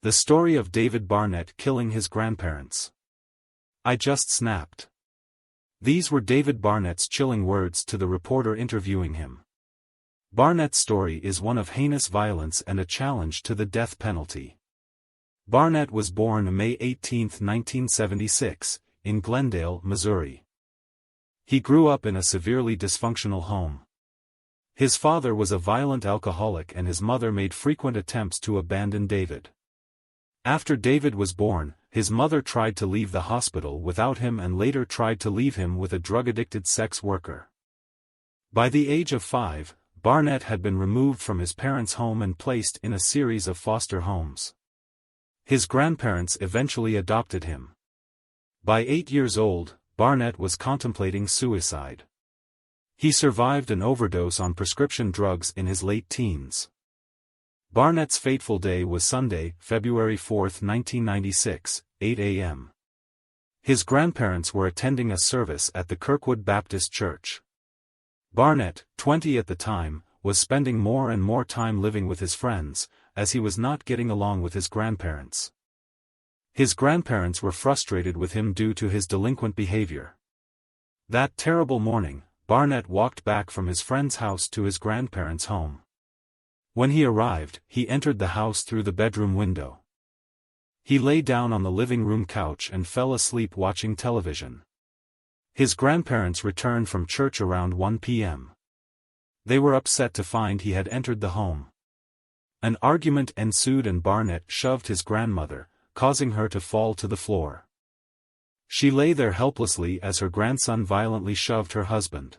The story of David Barnett killing his grandparents. I just snapped. These were David Barnett's chilling words to the reporter interviewing him. Barnett's story is one of heinous violence and a challenge to the death penalty. Barnett was born May 18, 1976, in Glendale, Missouri. He grew up in a severely dysfunctional home. His father was a violent alcoholic and his mother made frequent attempts to abandon David. After David was born, his mother tried to leave the hospital without him and later tried to leave him with a drug-addicted sex worker. By the age of 5, Barnett had been removed from his parents' home and placed in a series of foster homes. His grandparents eventually adopted him. By 8 years old, Barnett was contemplating suicide. He survived an overdose on prescription drugs in his late teens. Barnett's fateful day was Sunday, February 4, 1996, 8 a.m. His grandparents were attending a service at the Kirkwood Baptist Church. Barnett, 20 at the time, was spending more and more time living with his friends, as he was not getting along with his grandparents. His grandparents were frustrated with him due to his delinquent behavior. That terrible morning, Barnett walked back from his friend's house to his grandparents' home. When he arrived, he entered the house through the bedroom window. He lay down on the living room couch and fell asleep watching television. His grandparents returned from church around 1 p.m. They were upset to find he had entered the home. An argument ensued and Barnett shoved his grandmother, causing her to fall to the floor. She lay there helplessly as her grandson violently shoved her husband.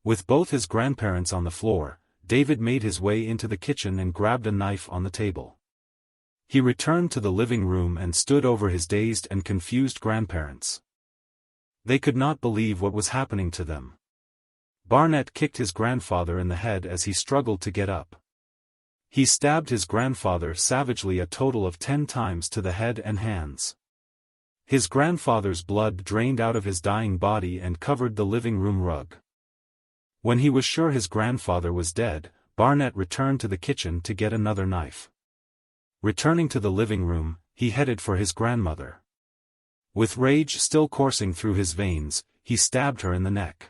With both his grandparents on the floor, David made his way into the kitchen and grabbed a knife on the table. He returned to the living room and stood over his dazed and confused grandparents. They could not believe what was happening to them. Barnett kicked his grandfather in the head as he struggled to get up. He stabbed his grandfather savagely a total of 10 times to the head and hands. His grandfather's blood drained out of his dying body and covered the living room rug. When he was sure his grandfather was dead, Barnett returned to the kitchen to get another knife. Returning to the living room, he headed for his grandmother. With rage still coursing through his veins, he stabbed her in the neck.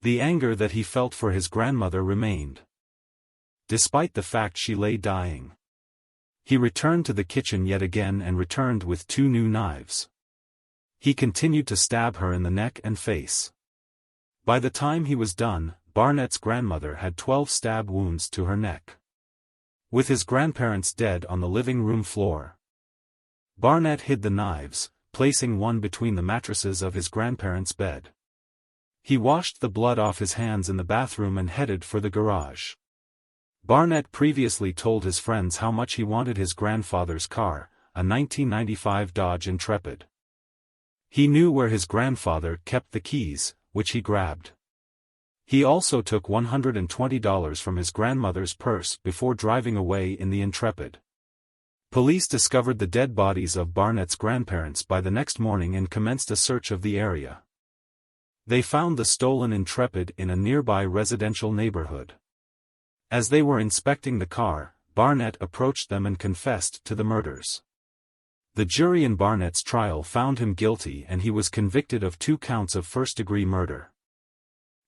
The anger that he felt for his grandmother remained, despite the fact she lay dying. He returned to the kitchen yet again and returned with 2 new knives. He continued to stab her in the neck and face. By the time he was done, Barnett's grandmother had 12 stab wounds to her neck. With his grandparents dead on the living room floor, Barnett hid the knives, placing one between the mattresses of his grandparents' bed. He washed the blood off his hands in the bathroom and headed for the garage. Barnett previously told his friends how much he wanted his grandfather's car, a 1995 Dodge Intrepid. He knew where his grandfather kept the keys, which he grabbed. He also took $120 from his grandmother's purse before driving away in the Intrepid. Police discovered the dead bodies of Barnett's grandparents by the next morning and commenced a search of the area. They found the stolen Intrepid in a nearby residential neighborhood. As they were inspecting the car, Barnett approached them and confessed to the murders. The jury in Barnett's trial found him guilty and he was convicted of 2 counts of first-degree murder.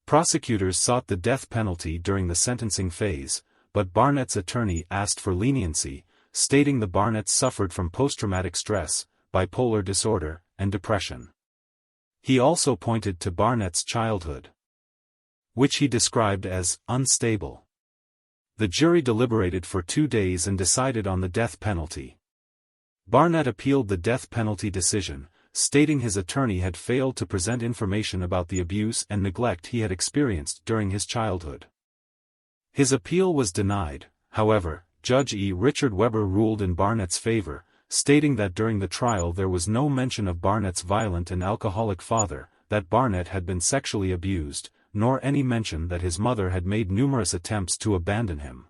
Prosecutors sought the death penalty during the sentencing phase, but Barnett's attorney asked for leniency, stating the Barnetts suffered from post-traumatic stress, bipolar disorder, and depression. He also pointed to Barnett's childhood, which he described as unstable. The jury deliberated for 2 days and decided on the death penalty. Barnett appealed the death penalty decision, stating his attorney had failed to present information about the abuse and neglect he had experienced during his childhood. His appeal was denied. However, Judge E. Richard Weber ruled in Barnett's favor, stating that during the trial there was no mention of Barnett's violent and alcoholic father, that Barnett had been sexually abused, nor any mention that his mother had made numerous attempts to abandon him.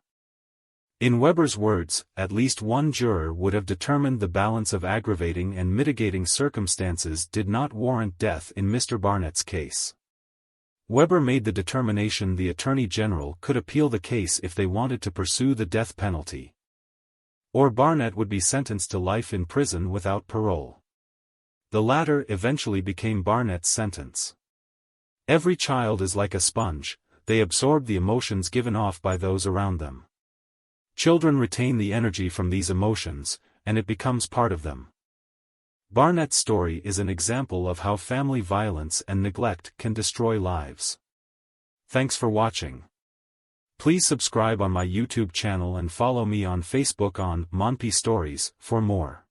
In Weber's words, at least one juror would have determined the balance of aggravating and mitigating circumstances did not warrant death in Mr. Barnett's case. Weber made the determination the Attorney General could appeal the case if they wanted to pursue the death penalty. Or Barnett would be sentenced to life in prison without parole. The latter eventually became Barnett's sentence. Every child is like a sponge, they absorb the emotions given off by those around them. Children retain the energy from these emotions, and it becomes part of them. Barnett's story is an example of how family violence and neglect can destroy lives. Thanks for watching. Please subscribe on my YouTube channel and follow me on Facebook on Monpy Stories for more.